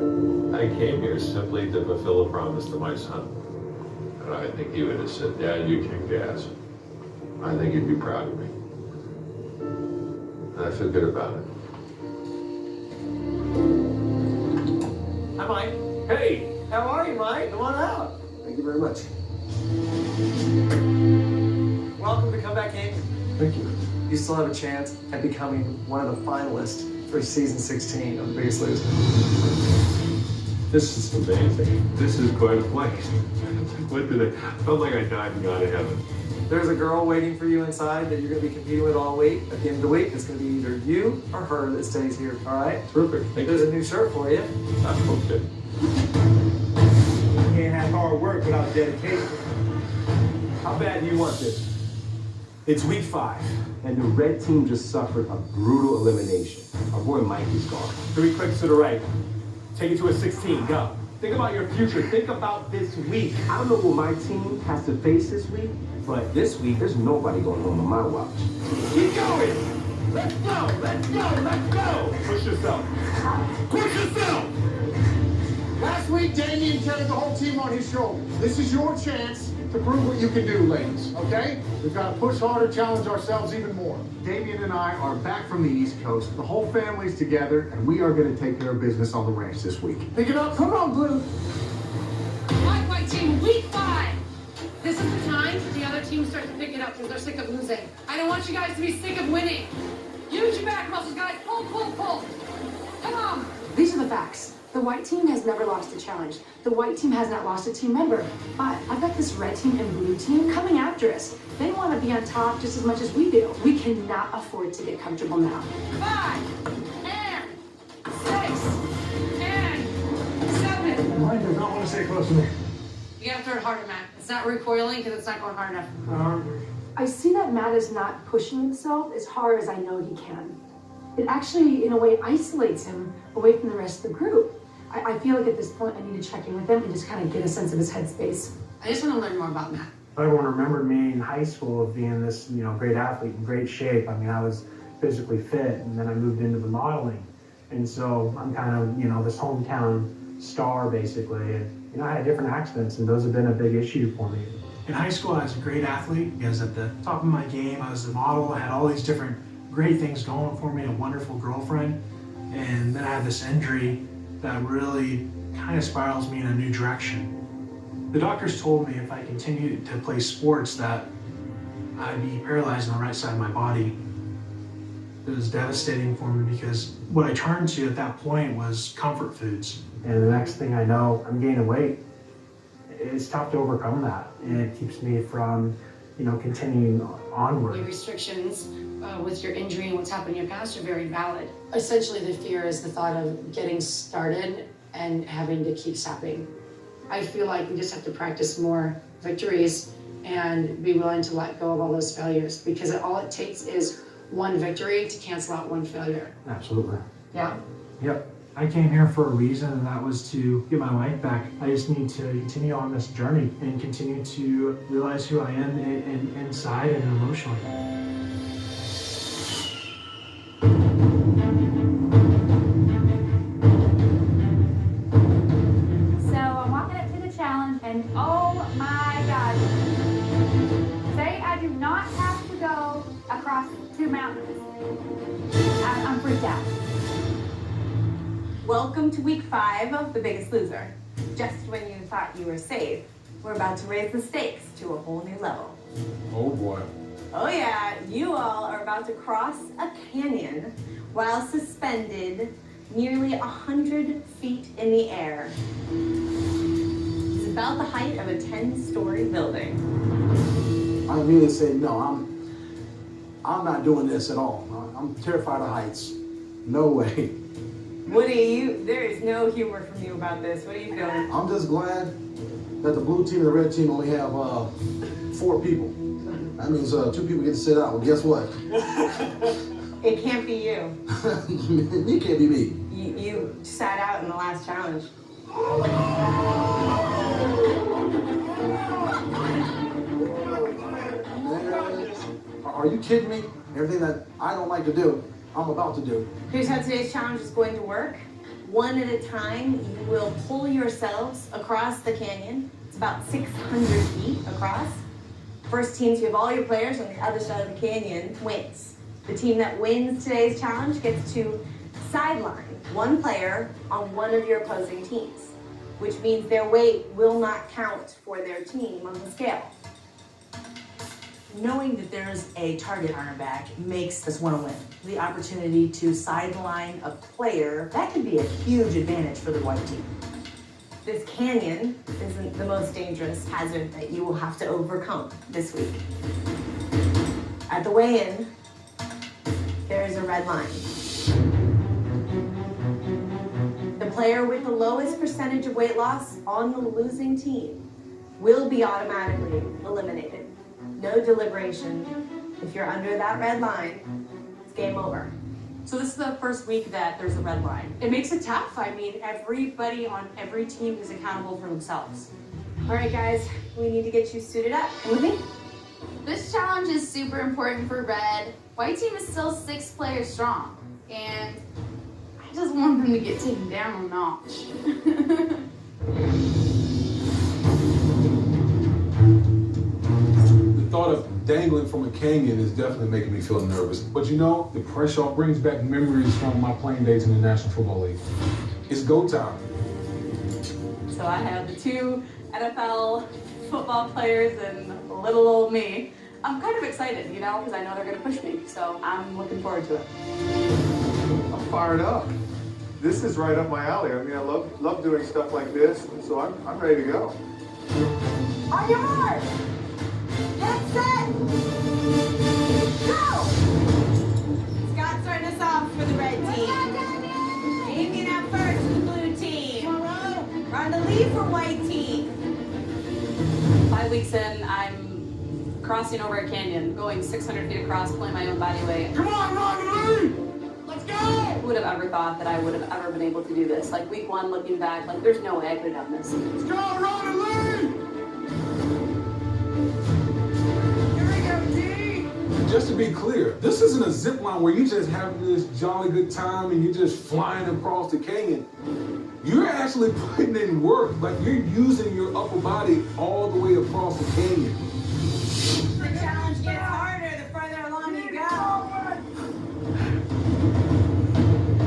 I came here simply to fulfill a promise to my son. And I think he would have said, Dad, you kicked ass. I think he'd be proud of me. And I feel good about it. Hi, Mike. Hey, how are you, Mike? Come on out. Thank you very much. Welcome to Comeback King. Thank you. You still have a chance at becoming one of the finalists for season 16 of The Biggest Loser. This is amazing. This is quite a place. What did I felt like I died and got to heaven. There's a girl waiting for you inside that you're going to be competing with all week. At the end of the week, it's going to be either you or her that stays here, all right? Perfect. There's a new shirt for you. Okay. You can't have hard work without dedication. How bad do you want this? It's week 5, and the red team just suffered a brutal elimination. Our boy Mike is gone. 3 clicks to the right. Take it to a 16. Go. Think about your future. Think about this week. I don't know what my team has to face this week, but this week, there's nobody going home on my watch. Keep going! Let's go! Let's go! Let's go! Push yourself. Push yourself! Last week, Damien carried the whole team on his shoulders. This is your chance to prove what you can do, ladies, okay? We've got to push harder, challenge ourselves even more. Damien and I are back from the East Coast. The whole family's together, and we are going to take care of business on the ranch this week. Pick it up. Come on, Blue. White team, week 5. This is the time the other teams start to pick it up because they're sick of losing. I don't want you guys to be sick of winning. Use your back muscles, guys. Pull, pull, pull. Come on. These are the facts. The white team has never lost a challenge. The white team has not lost a team member. But I've got this red team and blue team coming after us. They want to be on top just as much as we do. We cannot afford to get comfortable now. 5 and 6 and 7. Mine does not want to stay close to me. You gotta throw it harder, Matt. It's not recoiling because it's not going hard enough. I see that Matt is not pushing himself as hard as I know he can. It actually, in a way, isolates him away from the rest of the group. I feel like at this point I need to check in with him and just kind of get a sense of his headspace. I just want to learn more about Matt. Everyone remembered me in high school of being this, great athlete in great shape. I mean, I was physically fit, and then I moved into the modeling. And so I'm kind of, this hometown star, basically. And, I had different accidents, and those have been a big issue for me. In high school, I was a great athlete. I was at the top of my game. I was a model. I had all these different great things going for me, a wonderful girlfriend. And then I had this injury that really kind of spirals me in a new direction. The doctors told me if I continued to play sports that I'd be paralyzed on the right side of my body. It was devastating for me because what I turned to at that point was comfort foods. And the next thing I know, I'm gaining weight. It's tough to overcome that, and it keeps me from, continuing onward. Your restrictions with your injury and what's happened in your past are very valid. Essentially, the fear is the thought of getting started and having to keep stopping. I feel like we just have to practice more victories and be willing to let go of all those failures, because all it takes is one victory to cancel out one failure. Absolutely. Yeah. Yep. I came here for a reason, and that was to get my life back. I just need to continue on this journey and continue to realize who I am inside and emotionally. So I'm walking up to the challenge, and oh my gosh. Say I do not have to go across 2 mountains. I'm freaked out. Welcome to week 5 of The Biggest Loser. Just when you thought you were safe, we're about to raise the stakes to a whole new level. Oh boy. Oh yeah, you all are about to cross a canyon while suspended nearly 100 feet in the air. It's about the height of a 10-story building. I immediately said, no, I'm not doing this at all. I'm terrified of heights. No way. Woody, there is no humor from you about this. What are you feeling? I'm just glad that the blue team and the red team only have 4 people. That means 2 people get to sit out. Well, guess what? It can't be you. It can't be me. You sat out in the last challenge. Man, are you kidding me? Everything that I don't like to do, I'm about to do. Here's how today's challenge is going to work. One at a time, you will pull yourselves across the canyon. It's about 600 feet across. First team to have all your players on the other side of the canyon wins. The team that wins today's challenge gets to sideline one player on one of your opposing teams, which means their weight will not count for their team on the scale. Knowing that there's a target on our back makes us want to win. The opportunity to sideline a player, that could be a huge advantage for the white team. This canyon isn't the most dangerous hazard that you will have to overcome this week. At the weigh-in, there is a red line. The player with the lowest percentage of weight loss on the losing team will be automatically eliminated. No deliberation. If you're under that red line, it's game over. So this is the first week that there's a red line. It makes it tough. I mean, everybody on every team is accountable for themselves. All right, guys, we need to get you suited up. With me? This challenge is super important for Red. White team is still 6 players strong, and I just want them to get taken down a notch. The thought of dangling from a canyon is definitely making me feel nervous. But you know, the pressure brings back memories from my playing days in the National Football League. It's go time. So I have the 2 NFL football players and little old me. I'm kind of excited, you know, because I know they're going to push me. So I'm looking forward to it. I'm fired up. This is right up my alley. I mean, I love doing stuff like this, so I'm ready to go. On your mark! Get set! Go! Scott starting us off for the red team. Damien out first for the blue team. We're on the lead for white team. 5 weeks in, I'm crossing over a canyon, going 600 feet across, pulling my own body weight. Come on, Ronnie! Let's go! Who would have ever thought that I would have ever been able to do this? Like week 1, looking back, like there's no way I could have done this. Let's go, Ronnie! Just to be clear, this isn't a zip line where you just having this jolly good time and you're just flying across the canyon. You're actually putting in work, like you're using your upper body all the way across the canyon. The challenge gets harder the further along you go.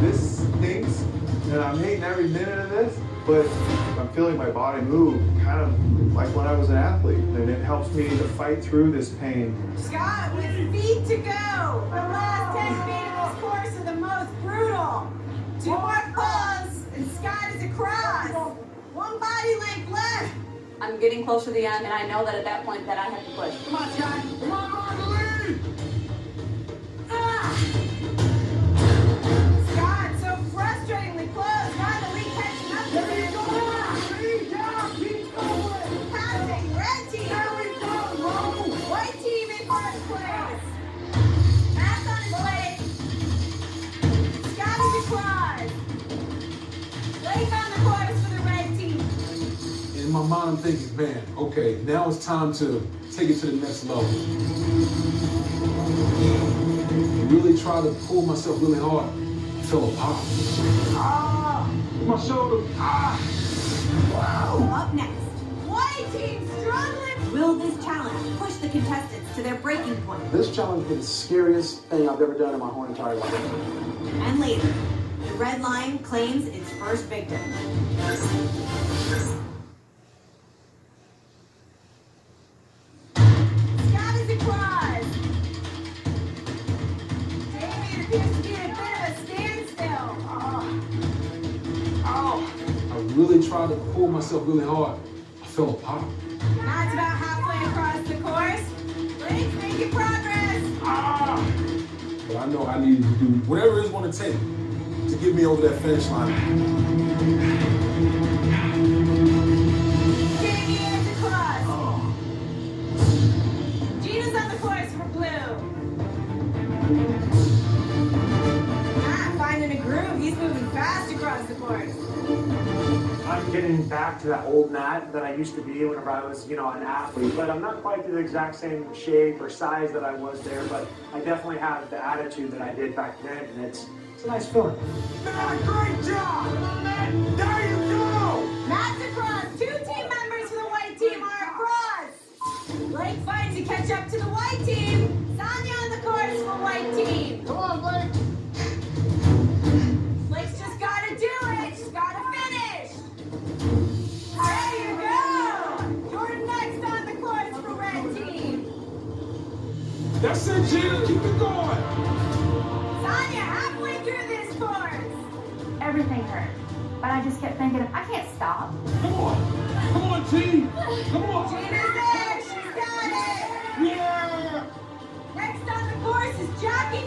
This stinks, and I'm hating every minute of this, but I'm feeling my body move kind of like when I was an athlete, and it helps me to fight through this pain. Scott with feet to go. The last 10 feet of this course are the most brutal. 2 more pulls, and Scott is across. 1 body length left. I'm getting close to the end, and I know that at that point that I have to push. Come on, Scott! Come on, Marguerite! Scott, so frustratingly close. Finally catching up to him. Passing red team. There we go, Mo! White team in first place. Matt's on his way. Scott is across. Blake on the course for the red team. In my mind, I'm thinking, man, okay, now it's time to take it to the next level. Really try to pull myself really hard. I fell apart. Ah! My shoulder. Ah! Wow! Up next, white team struggling. Will this challenge push the contestants to their breaking point? This challenge is the scariest thing I've ever done in my whole entire life. And later, the red line claims its first victim. Scott is across. Damien appears to be at a bit of a standstill. I really tried to pull myself really hard. I fell apart. Now it's about halfway across the course. Blake's making progress. But I know I need to do whatever it's going to take to get me over that finish line. Damien's across. Gina's on the course for blue. Finding a groove. He's moving fast across the course. I'm getting back to that old Matt that I used to be whenever I was, an athlete. But I'm not quite the exact same shape or size that I was there, but I definitely have the attitude that I did back then. And it's a nice feeling. Matt, great job! Come on, Matt! There you go! Matt's across. 2 team members for the white team are across. Blake fights to catch up to the white team. Sonia on the court is for white team. Come on, Blake! Blake's just gotta do it. She's gotta finish. There you go. Jordan next on the court for red team. That's it, Gina. Keep it going. Sonia halfway through this course. Everything hurt. But I just kept thinking, I can't stop. Come on, team. Come on. Gina's there. She's got it. Yeah. Next on the course is Jackie.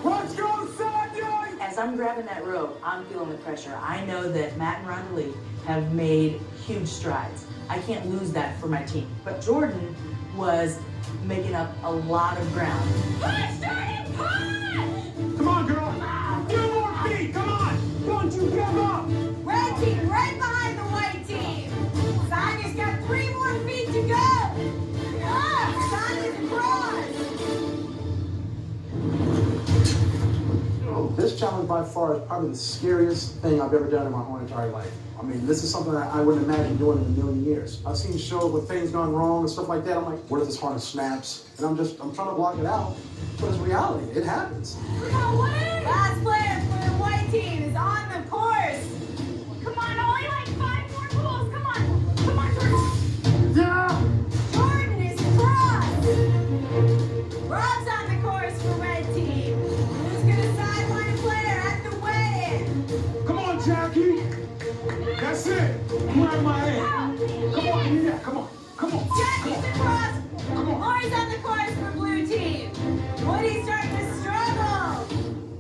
Let's go, Sonia! As I'm grabbing that rope, I'm feeling the pressure. I know that Matt and Rondalee have made huge strides. I can't lose that for my team. But Jordan was making up a lot of ground. Push, Jordan, push! Come on, girl! 2 more feet, come on! Don't you give up! Red team right behind the white team. Sonia's got 3 more feet to go. Sonia's across. This challenge by far is probably the scariest thing I've ever done in my whole entire life. I mean, this is something that I wouldn't imagine doing in a million years. I've seen shows with things gone wrong and stuff like that. I'm like, what if this harness snaps? And I'm trying to block it out. But it's reality. It happens. Last player for the white team is on the course. Come on, only like 5 more pulls. Come on, Jordan. Yeah! Jordan is across. Rob's on the course for red team. Who's gonna sideline a player at the weigh-in? Come on, Jackie. That's it. Grab my hand. Come on, yeah, come on. Jackie's across. Lori's on the course for blue team. Woody's starting to struggle.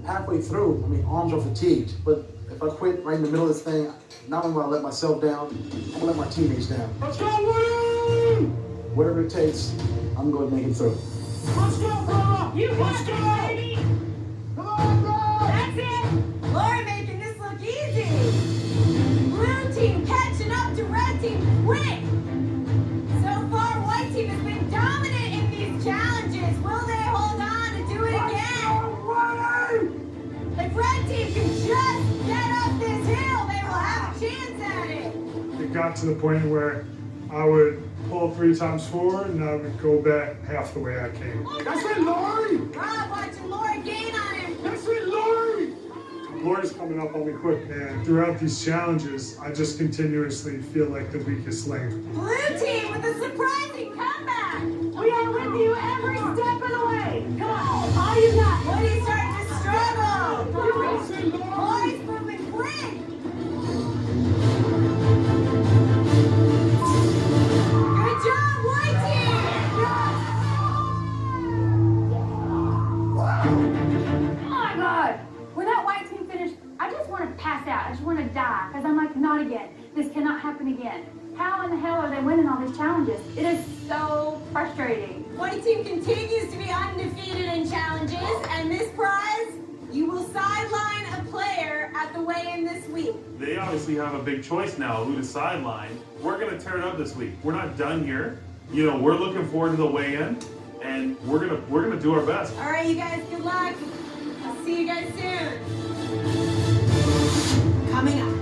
Halfway through, I mean, arms are fatigued. But if I quit right in the middle of this thing, not only will I let myself down, I'm gonna let my teammates down. Let's go, Woody! Whatever it takes, I'm going to make it through. Let's go, brother! You Let's got go! it, baby. Come on, bro! That's it. Lori making this look easy. Blue team catching up to red team quick. So far, white team has been dominant in these challenges. Will they hold on and do it again? If red team can just get up this hill, they will have a chance at it. It got to the point where I would pull 3 times forward and I would go back half the way I came. That's it, Lori! Rob watching Lori gain on him. That's it, Lori! Lori's coming up on me quick, man. Throughout these challenges, I just continuously feel like the weakest link. Blue team with a surprising comeback. We are with you every step of the way. Come on, all you got. Woody's starting to struggle. That's it, Lori! Lori's moving quick. Good job, white team. Oh my God. When that white team finished, I just want to pass out. I just want to die. Because I'm like, not again. This cannot happen again. How in the hell are they winning all these challenges? It is so frustrating. White team continues to be undefeated in challenges, and this prize, you will sideline a player at the weigh-in this week. They obviously have a big choice now who to sideline. We're going to tear it up this week. We're not done here. You know, we're looking forward to the weigh-in, and we're gonna do our best. All right, you guys, good luck. I'll see you guys soon. Coming up.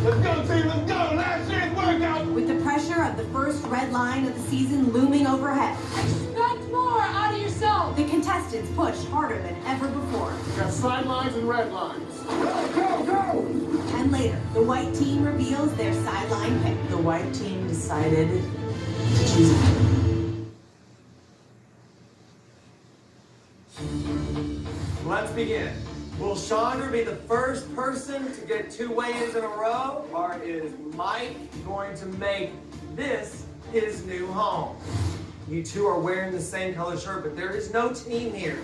Let's go, team, let's go! Last year's workout! With the pressure of the first red line of the season looming overhead, Expect more out of yourself. the contestants push harder than ever before. We got sidelines and red lines. Go, go, go! And later, the white team reveals their sideline pick. The white team decided to choose me. Let's begin. Will Chandra be the first person to get 2 weigh-ins in a row, or is Mike going to make this his new home? You two are wearing the same color shirt, but there is no team here.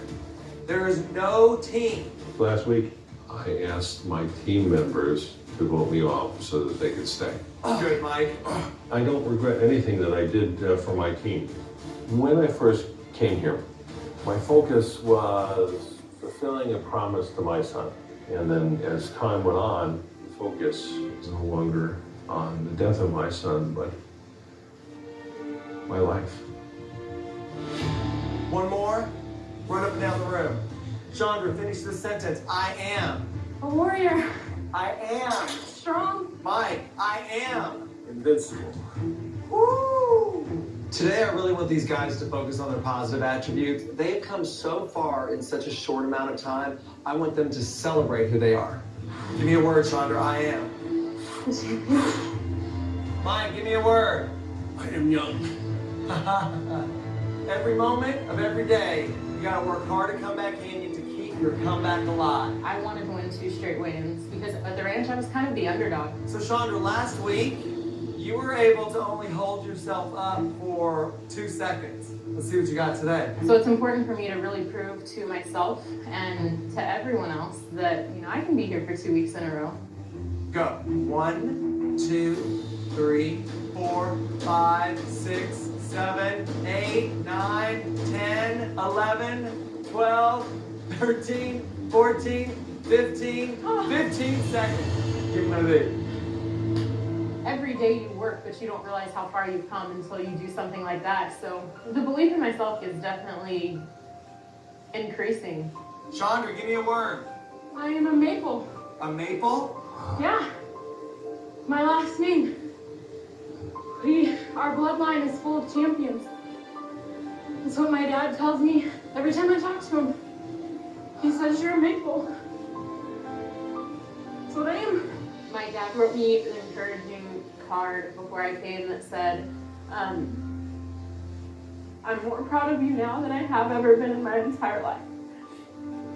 There is no team. Last week, I asked my team members to vote me off so that they could stay. Good, Mike. I don't regret anything that I did for my team. When I first came here, my focus was fulfilling a promise to my son. And then as time went on, the focus was no longer on the death of my son, but my life. One more. Run up and down the room. Chandra, finish this sentence. I am. A warrior. I am. Strong. Mike, I am. Invincible. Woo! Today, I really want these guys to focus on their positive attributes. They have come so far in such a short amount of time. I want them to celebrate who they are. Give me a word, Chandra. I am. Mike, give me a word. I am young. Every moment of every day, you gotta work hard at Comeback Canyon to keep your comeback alive. I wanted to win 2 straight wins because at the ranch I was kind of the underdog. So Chandra, last week, you were able to only hold yourself up for 2 seconds. Let's see what you got today. So it's important for me to really prove to myself and to everyone else that, I can be here for 2 weeks in a row. Go. 1, 2, 3, 4, 5, 6, 7, 8, 9, 10, 11, 12, 13, 14, 15, 15 seconds. Give me another day. Every day you work, but you don't realize how far you've come until you do something like that. So the belief in myself is definitely increasing. Chandra, give me a word. I am a maple. A maple? Yeah. My last name. Our bloodline is full of champions. That's what my dad tells me every time I talk to him. He says you're a maple. That's what I am. My dad wrote me an encouraging card before I came that said, I'm more proud of you now than I have ever been in my entire life.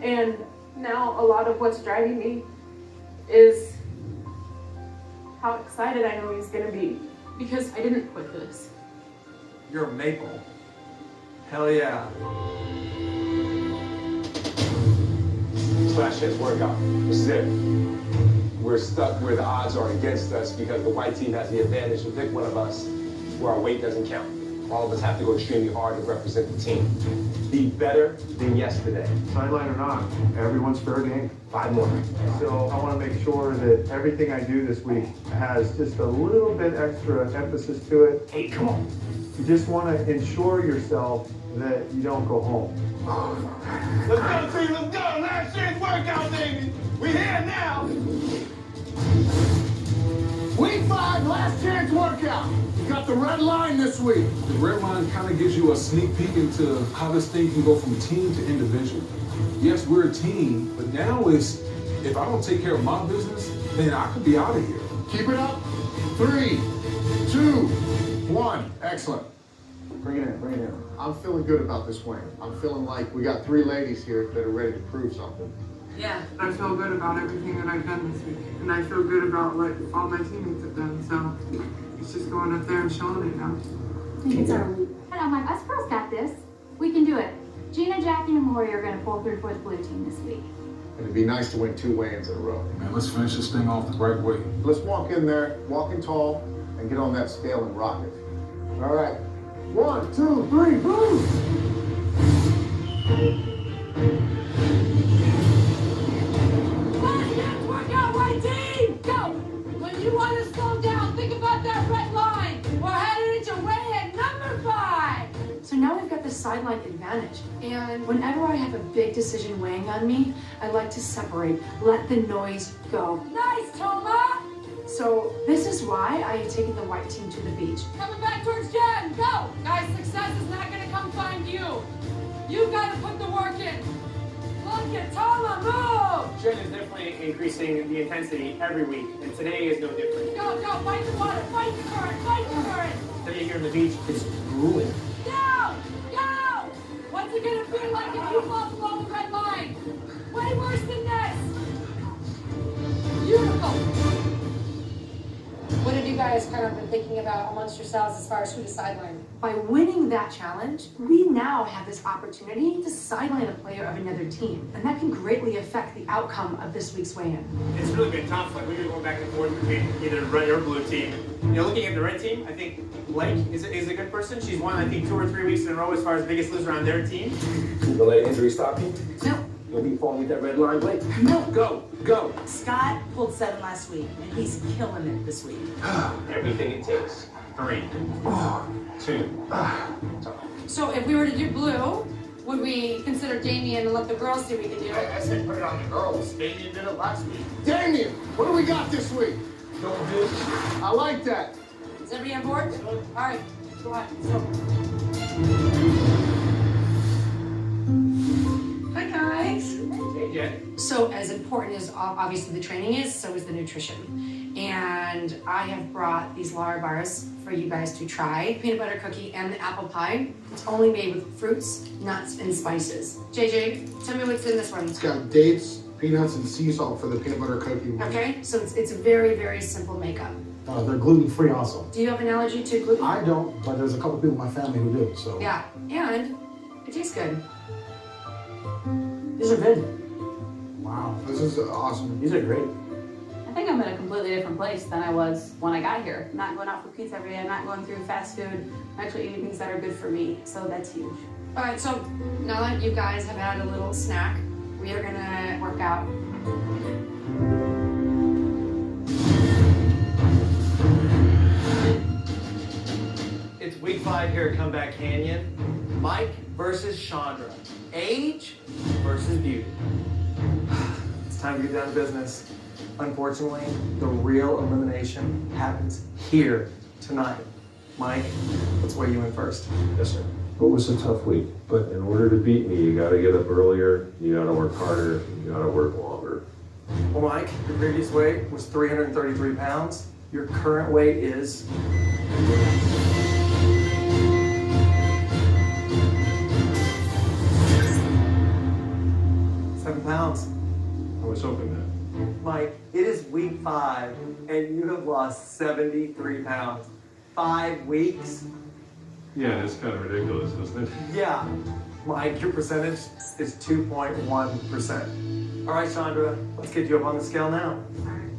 And now a lot of what's driving me is how excited I know he's gonna be because I didn't quit this. You're a maple. Hell yeah. Last chance workout. This is it. We're stuck where the odds are against us because the white team has the advantage to pick one of us where our weight doesn't count. All of us have to go extremely hard to represent the team. Be better than yesterday. Sideline or not, everyone's fair game. 5 more. So I want to make sure that everything I do this week has just a little bit extra emphasis to it. 8, come on. You just want to ensure yourself that you don't go home. Let's go, team, let's go. Last chance workout, baby. We here now. Week 5, last chance workout. You got the red line this week. The red line kind of gives you a sneak peek into how this thing can go from team to individual. Yes, we're a team, but now it's, if I don't take care of my business, then I could be out of here. Keep it up. 3, 2, 1. Excellent. Bring it in, bring it in. I'm feeling good about this win. I'm feeling like we got 3 ladies here that are ready to prove something. Yeah. I feel good about everything that I've done this week. And I feel good about what all my teammates have done. So it's just going up there and showing it now. Hello, Mike. Us girls got this. We can do it. Gina, Jackie, and Lori are going to pull through for the blue team this week. And it'd be nice to win 2 weigh-ins in a row. Man, let's finish this thing off the right way. Let's walk in there, walking tall, and get on that scale and rock it. All right. 1, 2, 3, boom! Work out, white team! Go! When you want to slow down, think about that red line. We're headed into weigh-in number 5. So now we've got the sideline advantage. And whenever I have a big decision weighing on me, I like to separate, let the noise go. Nice, Toma! So this is why I have taken the white team to the beach. Coming back towards Jen, go! Guys, success is not going to come find you. You've got to put the work in. Look at Toma, move! Jen is definitely increasing the intensity every week, and today is no different. Go, go, fight the water, fight the current, fight the current! Today here on the beach is grueling. Go! Go! What's it going to feel like if you fall below the red line? Way worse than this! Beautiful! What have you guys kind of been thinking about amongst yourselves as far as who to sideline? By winning that challenge, we now have this opportunity to sideline a player of another team, and that can greatly affect the outcome of this week's weigh-in. It's really been tough. Like, we've been going back and forth between either the red or blue team. Looking at the red team, I think Blake is a good person. She's won, I think, 2 or 3 weeks in a row as far as biggest loser on their team. You gonna let injury stop you? No. You'll be falling with that red line, Blake? No. Go, go. Scott pulled 7 last week, and he's killing it this week. Everything it takes. 3, 2. So if we were to do blue, would we consider Damien and let the girls see what we can do? I said put it on the girls. Damien did it last week. Damien, what do we got this week? Don't do. I like that. Is everybody on board? All right, go ahead. So. Hi guys. So as important as obviously the training is, so is the nutrition. And I have brought these Lara bars for you guys to try. Peanut butter cookie and the apple pie. It's only made with fruits, nuts, and spices. JJ, tell me what's in this one. It's got dates, peanuts, and sea salt for the peanut butter cookie one. Okay, so it's a very, very simple makeup. They're gluten-free also. Do you have an allergy to gluten? I don't, but there's a couple people in my family who do, so. Yeah, and it tastes good. These are good. Wow, this is awesome. These are great. I think I'm in a completely different place than I was when I got here. I'm not going out for pizza every day. I'm not going through fast food. I'm actually eating things that are good for me, so that's huge. All right, so now that you guys have had a little snack, we are gonna work out. It's week 5 here at Comeback Canyon. Mike versus Chandra. Age versus beauty. It's time to get down to business. Unfortunately, the real elimination happens here tonight. Mike, let's weigh you in first. Yes, sir. It was a tough week, but in order to beat me, you gotta get up earlier, you gotta work harder, you gotta work longer. Well, Mike, your previous weight was 333 pounds. Your current weight is... £7. I was hoping that. Mike, it is week 5, and you have lost 73 pounds. 5 weeks? Yeah, it's kind of ridiculous, isn't it? Yeah. Mike, your percentage is 2.1%. All right, Chandra, let's get you up on the scale now.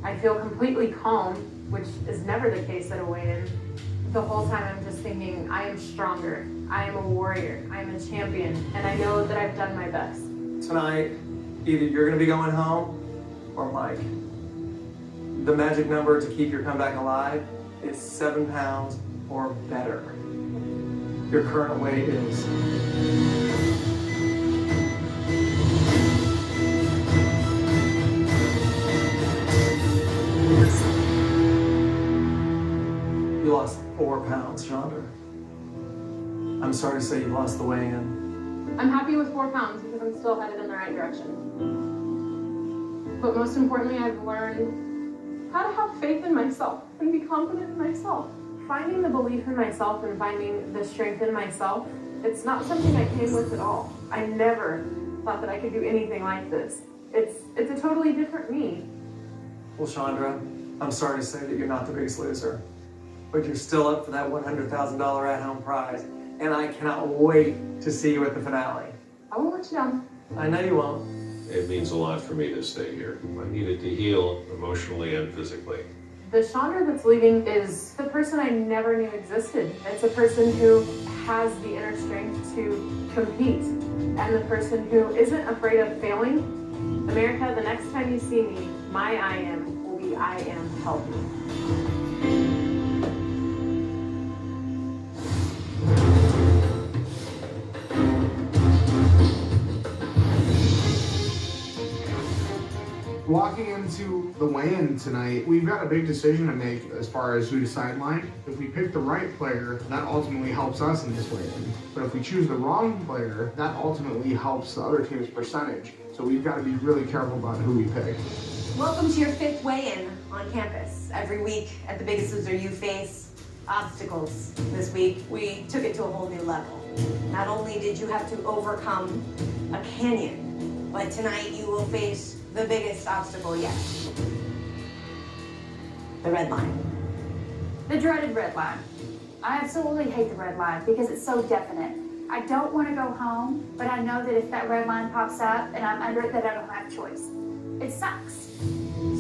I feel completely calm, which is never the case at a weigh-in. The whole time I'm just thinking, I am stronger, I am a warrior, I am a champion, and I know that I've done my best. Tonight, either you're gonna be going home, or Mike. The magic number to keep your comeback alive is 7 pounds or better. Your current weight is... You lost 4 pounds, Chandra. I'm sorry to say you lost the weigh-in. I'm happy with 4 pounds because I'm still headed in the right direction. But most importantly, I've learned how to have faith in myself and be confident in myself. Finding the belief in myself and finding the strength in myself, it's not something I came with at all. I never thought that I could do anything like this. It's a totally different me. Well, Chandra, I'm sorry to say that you're not the biggest loser, but you're still up for that $100,000 at-home prize, and I cannot wait to see you at the finale. I won't let you down. I know you won't. It means a lot for me to stay here. I needed to heal emotionally and physically. The Chandra that's leaving is the person I never knew existed. It's a person who has the inner strength to compete, and the person who isn't afraid of failing. America, the next time you see me, my I am will be I am healthy. Walking into the weigh-in tonight, we've got a big decision to make as far as who to sideline. If we pick the right player, that ultimately helps us in this weigh-in. But if we choose the wrong player, that ultimately helps the other team's percentage. So we've got to be really careful about who we pick. Welcome to your 5th weigh-in on campus. Every week at The Biggest Loser, you face obstacles. This week, we took it to a whole new level. Not only did you have to overcome a canyon, but tonight you will face the biggest obstacle yet. The red line. The dreaded red line. I absolutely hate the red line because it's so definite. I don't want to go home, but I know that if that red line pops up and I'm under it, that I don't have a choice. It sucks.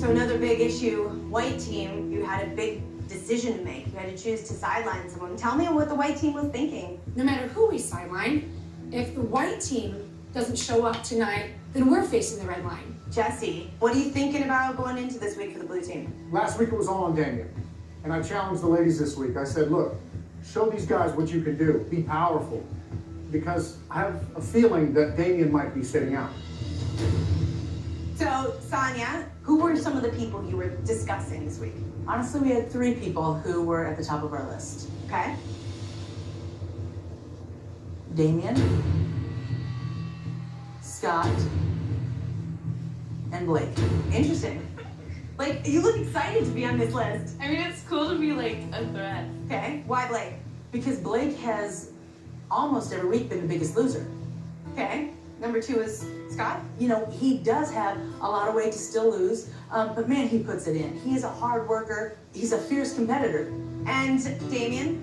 So another big issue, white team, you had a big decision to make. You had to choose to sideline someone. Tell me what the white team was thinking. No matter who we sideline, if the white team doesn't show up tonight, then we're facing the red line. Jesse, what are you thinking about going into this week for the blue team? Last week it was all on Damien. And I challenged the ladies this week. I said, look, show these guys what you can do. Be powerful. because I have a feeling that Damien might be sitting out. So, Sonia, who were some of the people you were discussing this week? Honestly, we had 3 people who were at the top of our list. Okay. Damien, Scott, and Blake. Interesting. Blake, you look excited to be on this list. I mean, it's cool to be like a threat. Okay, why Blake? Because Blake has almost every week been the biggest loser. Okay, number 2 is Scott. You know, he does have a lot of weight to still lose, but man, he puts it in. He is a hard worker. He's a fierce competitor. And Damien?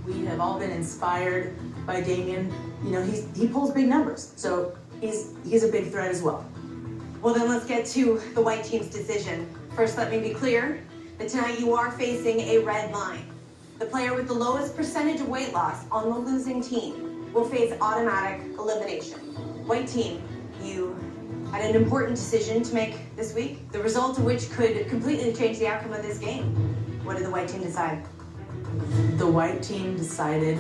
We have all been inspired by Damien. You know, he pulls big numbers, so he's a big threat as well. Well, then let's get to the white team's decision. First, let me be clear that tonight you are facing a red line. The player with the lowest percentage of weight loss on the losing team will face automatic elimination. White team, you had an important decision to make this week, the result of which could completely change the outcome of this game. What did the white team decide? The white team decided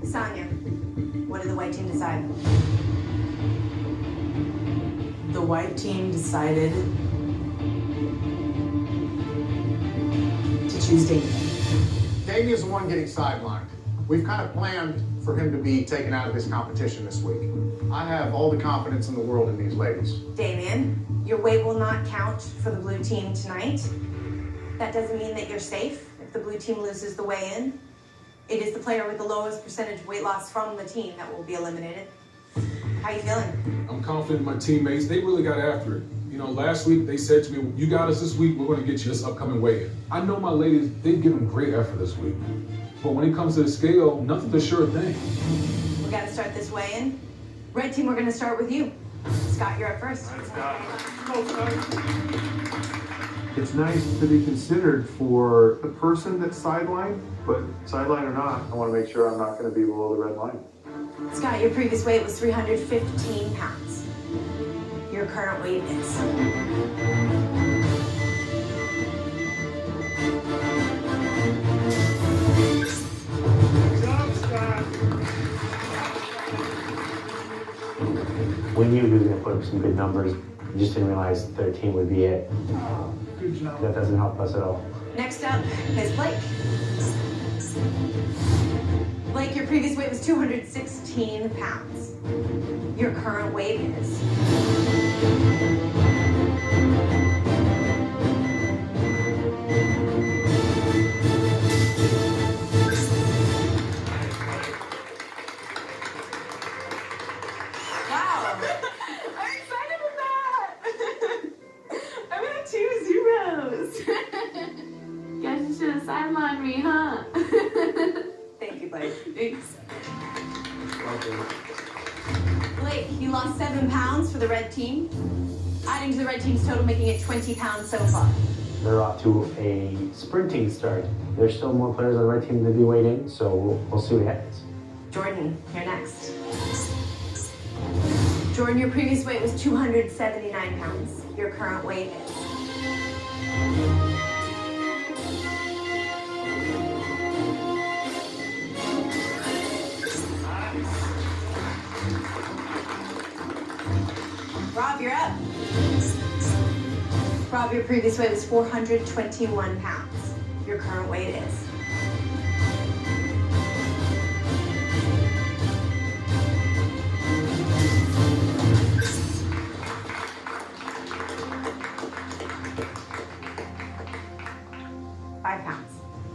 Sonia, what did the white team decide? The white team decided to choose Damien. Damien's the one getting sidelined. We've kind of planned for him to be taken out of this competition this week. I have all the confidence in the world in these ladies. Damien, your weight will not count for the blue team tonight. That doesn't mean that you're safe if the blue team loses the weigh-in. It is the player with the lowest percentage weight loss from the team that will be eliminated. How you feeling? I'm confident in my teammates. They really got after it. You know, last week they said to me, you got us this week, we're going to get you this upcoming weigh-in. I know my ladies, they've given great effort this week. But when it comes to the scale, nothing's a sure thing. We got to start this weigh-in. Red team, we're going to start with you. Scott, you're up first. It's nice to be considered for the person that's sidelined, but sideline or not, I want to make sure I'm not going to be below the red line. Scott, your previous weight was 315 pounds. Your current weight is... We knew he was going to put up some good numbers. We just didn't realize 13 would be it. Good job. That doesn't help us at all. Next up is Blake. Blake, your previous weight was 216 pounds. Your current weight is... Wow. I'm excited with that. I'm at 2 zeros. Guess you should have sidelined me, huh? Thank you, Blake. Thanks. Blake, you lost 7 pounds for the red team, adding to the red team's total, making it 20 pounds so far. They're off to a sprinting start. There's still more players on the red team to be weighed in, so we'll see what happens. Jordan, you're next. Jordan, your previous weight was 279 pounds. Your current weight is... Rob, you're up. Rob, your previous weight was 421 pounds. Your current weight is...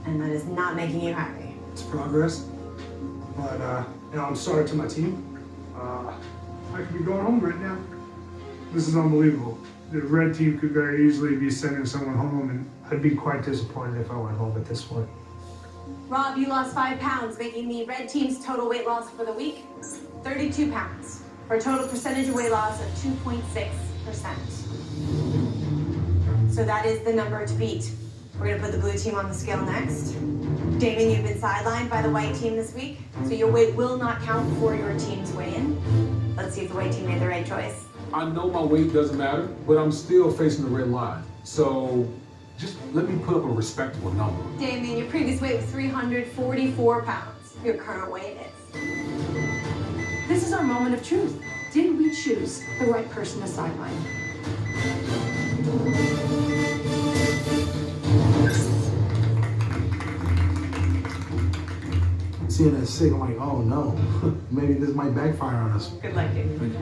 And that is not making you happy. It's progress, but you know, I'm sorry to my team. I could be going home right now. This is unbelievable. The red team could very easily be sending someone home, and I'd be quite disappointed if I went home at this point. Rob, you lost 5 pounds, making the red team's total weight loss for the week 32 pounds, for a total percentage of weight loss of 2.6%. So that is the number to beat. We're going to put the blue team on the scale next. Damien, you've been sidelined by the white team this week, so your weight will not count for your team's weigh-in. Let's see if the white team made the right choice. I know my weight doesn't matter, but I'm still facing the red line. So just let me put up a respectable number. Damien, your previous weight was 344 pounds. Your current weight is. This is our moment of truth. Did we choose the right person to sideline? Seeing that sick, I'm like, oh no, maybe this might backfire on us. Good luck, Damien.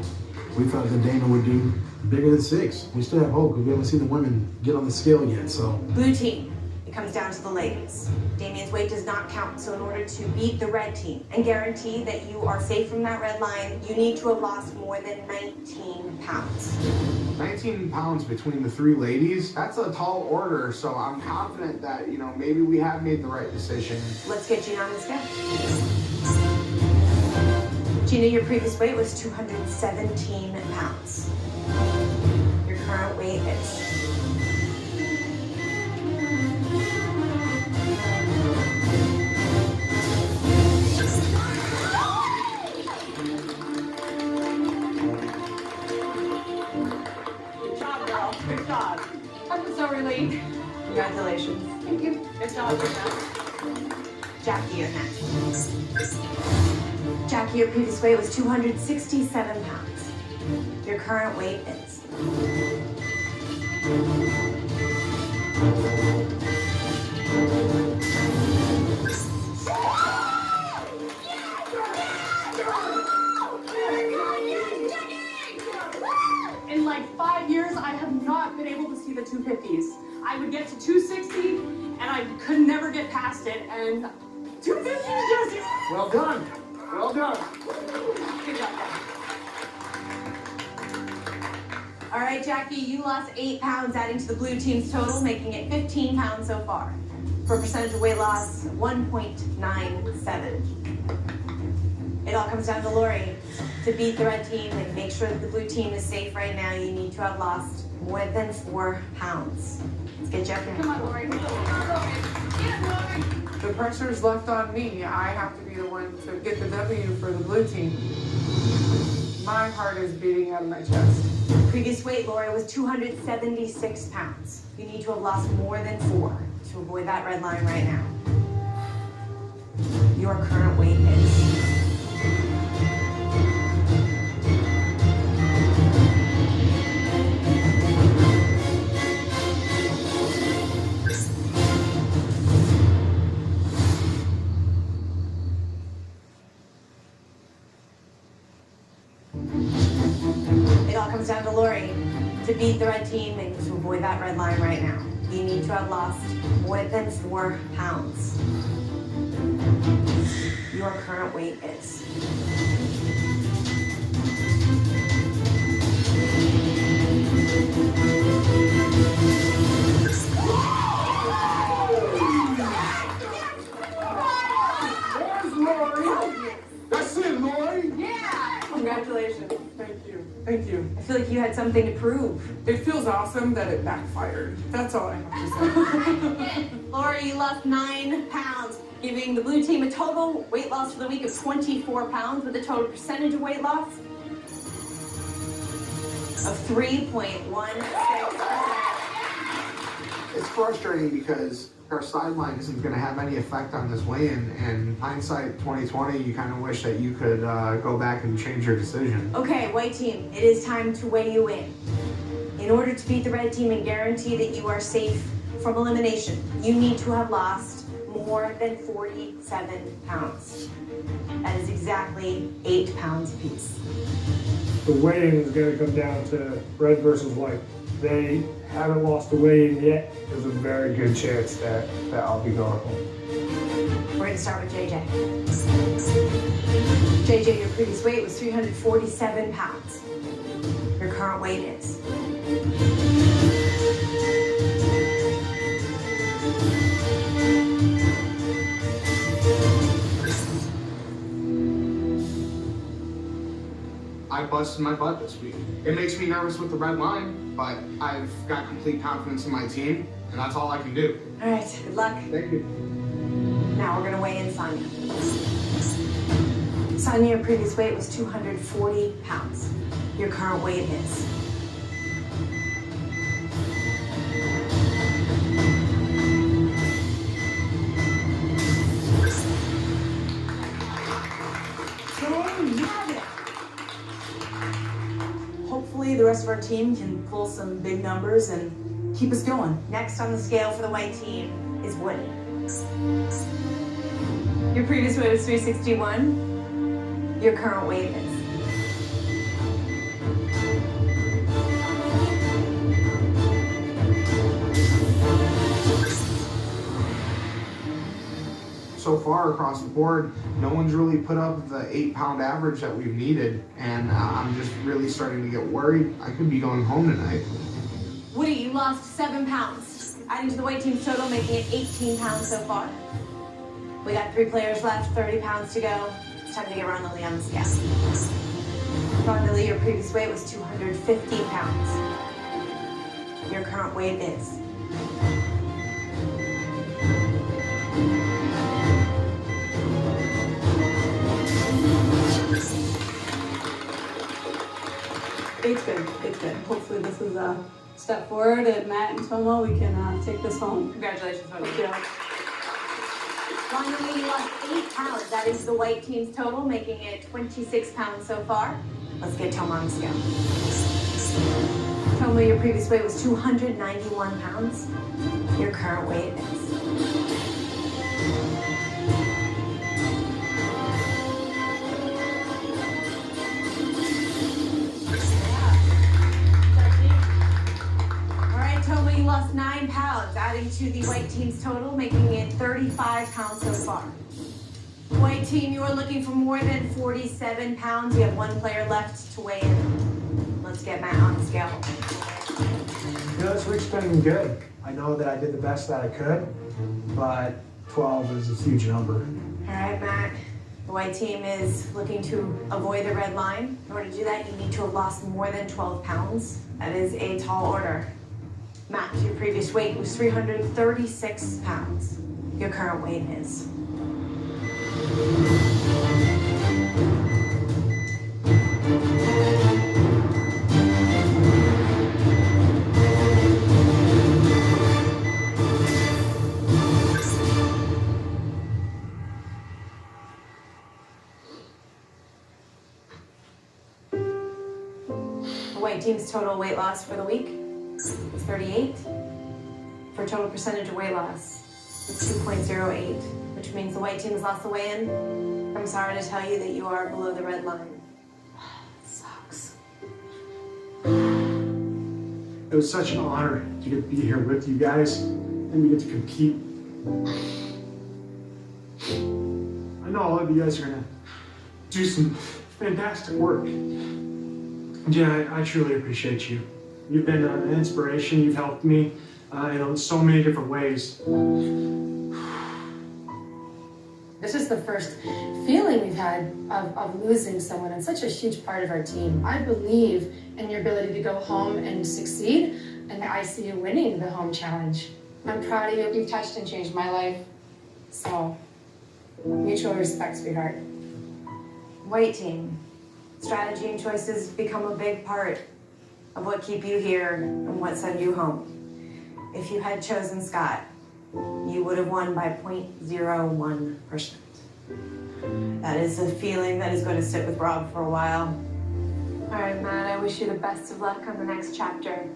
We thought that Damon would do bigger than 6. We still have hope because we haven't seen the women get on the scale yet, so. Blue team, it comes down to the ladies. Damien's weight does not count, so in order to beat the red team and guarantee that you are safe from that red line, you need to have lost more than 19 pounds. 19 pounds between the 3 ladies, that's a tall order, so I'm confident that, maybe we have made the right decision. Let's get Gina on the scale. Gina, your previous weight was 217 pounds. Your current weight is. Good job, girl. Good job. I'm so relieved. Congratulations. Thank you. Good job, Jackie, you're next. Jackie, your previous weight was 267 pounds. Your current weight is. In like 5 years, I have not been able to see the 250s. I would get to 260, and I could never get past it, and 250 is just... Well done. Well done. Good job, All right, Jackie, you lost 8 pounds, adding to the blue team's total, making it 15 pounds so far. For a percentage of weight loss, 1.97. It all comes down to Lori. To beat the red team and make sure that the blue team is safe right now, you need to have lost more than 4 pounds. Let's get Jackie. Come on, Lori. Come on, Lori. Yeah, Lori. The pressure's left on me. I have to be the one to get the W for the blue team. My heart is beating out of my chest. Previous weight, Lori, was 276 pounds. You need to have lost more than 4 to avoid that red line right now. Your current weight is. Comes down to Lori. To beat the red team and to avoid that red line right now, you need to have lost more than 4 pounds. Your current weight is. There's Lori. That's it, Lori. Yeah. Congratulations. Thank you. Thank you. I feel like you had something to prove. It feels awesome that it backfired. That's all I have to say. Lori, you lost 9 pounds, giving the blue team a total weight loss for the week of 24 pounds with a total percentage of weight loss of 3.16%. It's frustrating because our sideline isn't going to have any effect on this weigh-in, and hindsight 2020, you kind of wish that you could go back and change your decision. Okay, white team, it is time to weigh you in. In order to beat the red team and guarantee that you are safe from elimination, you need to have lost more than 47 pounds. That is exactly 8 pounds apiece. The weigh-in is going to come down to red versus white. They haven't lost the weigh-in yet. There's a very good chance that I'll be going home. We're going to start with JJ. JJ, your previous weight was 347 pounds. Your current weight is. I busted my butt this week. It makes me nervous with the red line, but I've got complete confidence in my team, and that's all I can do. All right, good luck. Thank you. Now we're going to weigh in Sonia. Sonia, your previous weight was 240 pounds. your current weight is. Hopefully the rest of our team can pull some big numbers and keep us going. Next on the scale for the white team is Woody. Your previous weight was 361. Your current weight is. So far across the board, no one's really put up the 8-pound average that we've needed, and I'm just really starting to get worried. I could be going home tonight. Woody, you lost 7 pounds, adding to the white team's total, making it 18 pounds so far. We got 3 players left, 30 pounds to go. It's time to get Ron Lilly on the scale. Ron Lilly, your previous weight was 250 pounds. Your current weight is. It's good. It's good. Hopefully this is a step forward, and Matt and Tomo, we can take this home. Congratulations, Tomo. Ron Lilly, you lost 8 pounds. That is the white team's total, making it 26 pounds so far. Let's get Tomo on the scale. Tomo, your previous weight was 291 pounds. Your current weight is. Tomo, you lost 9 pounds, adding to the white team's total, making it 35 pounds so far. White team, you are looking for more than 47 pounds. You have 1 player left to weigh in. Let's get Matt on the scale. You know, this week's been good. I know that I did the best that I could, but 12 is a huge number. All right, Matt. The white team is looking to avoid the red line. In order to do that, you need to have lost more than 12 pounds. That is a tall order. Matt, your previous weight was 336 pounds. Your current weight is. The white team's total weight loss for the week is 38. For total percentage of weight loss, it's 2.08, which means the white team has lost the weigh-in. I'm sorry to tell you that you are below the red line. Sucks. It was such an honor to get to be here with you guys and we get to compete. I know all of you guys are gonna do some fantastic work. Yeah, I truly appreciate you. You've been an inspiration. You've helped me in so many different ways. This is the first feeling we've had of losing someone and such a huge part of our team. I believe in your ability to go home and succeed, and I see you winning the home challenge. I'm proud of you. You've touched and changed my life. So, mutual respect, sweetheart. White team, strategy and choices become a big part of what keep you here and what send you home. If you had chosen Scott, you would have won by 0.01%. That is a feeling that is going to sit with Rob for a while. All right, Matt, I wish you the best of luck on the next chapter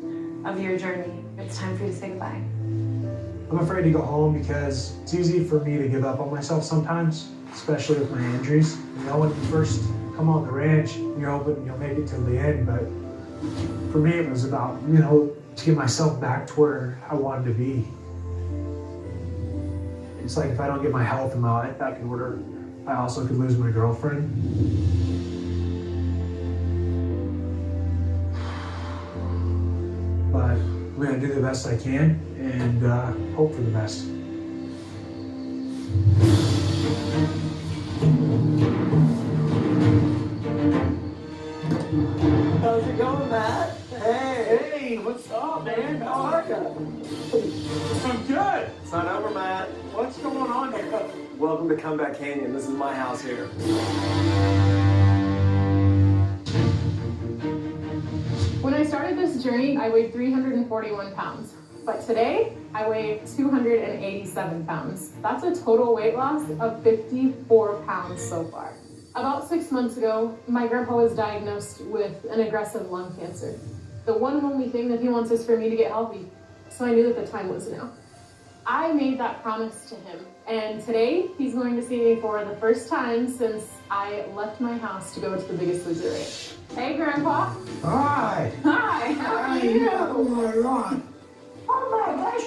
of your journey. It's time for you to say goodbye. I'm afraid to go home because it's easy for me to give up on myself sometimes, especially with my injuries. You know, when you first come on the ranch, you're hoping you'll make it till the end, but for me, it was about, you know, to get myself back to where I wanted to be. It's like if I don't get my health and my life back in order, I also could lose my girlfriend. But I'm gonna do the best I can and hope for the best. How's it going, Matt? Hey, what's up, man? How are you? I'm good. It's not over, Matt. What's going on here? Welcome to Comeback Canyon. This is my house here. I started this journey, I weighed 341 pounds. But today, I weigh 287 pounds. That's a total weight loss of 54 pounds so far. About 6 months ago, my grandpa was diagnosed with an aggressive lung cancer. The one and only thing that he wants is for me to get healthy. So I knew that the time was now. I made that promise to him. And today, he's going to see me for the first time since I left my house to go to the Biggest Loser race. Hey, Grandpa. Hi. Hi, how are you? Oh my God. Oh my gosh,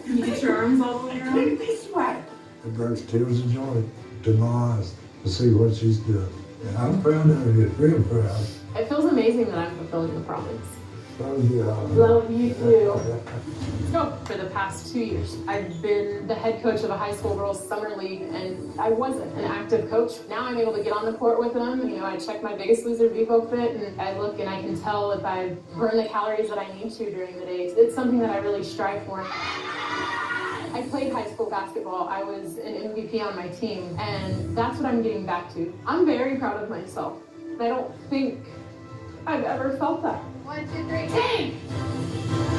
You get your arms all the way around? Look at this way. It brings tears of joy to my eyes to see what she's doing. And I'm proud of you, real proud. It feels amazing that I'm fulfilling the promise. Love you. Love you too. So, for the past 2 years, I've been the head coach of a high school girls summer league, and I wasn't an active coach. Now I'm able to get on the court with them. You know, I check my Biggest Loser VivoFit, and I look and I can tell if I burn the calories that I need to during the day. It's something that I really strive for. I played high school basketball. I was an MVP on my team, and that's what I'm getting back to. I'm very proud of myself. I don't think I've ever felt that. 1, 2, 3, team!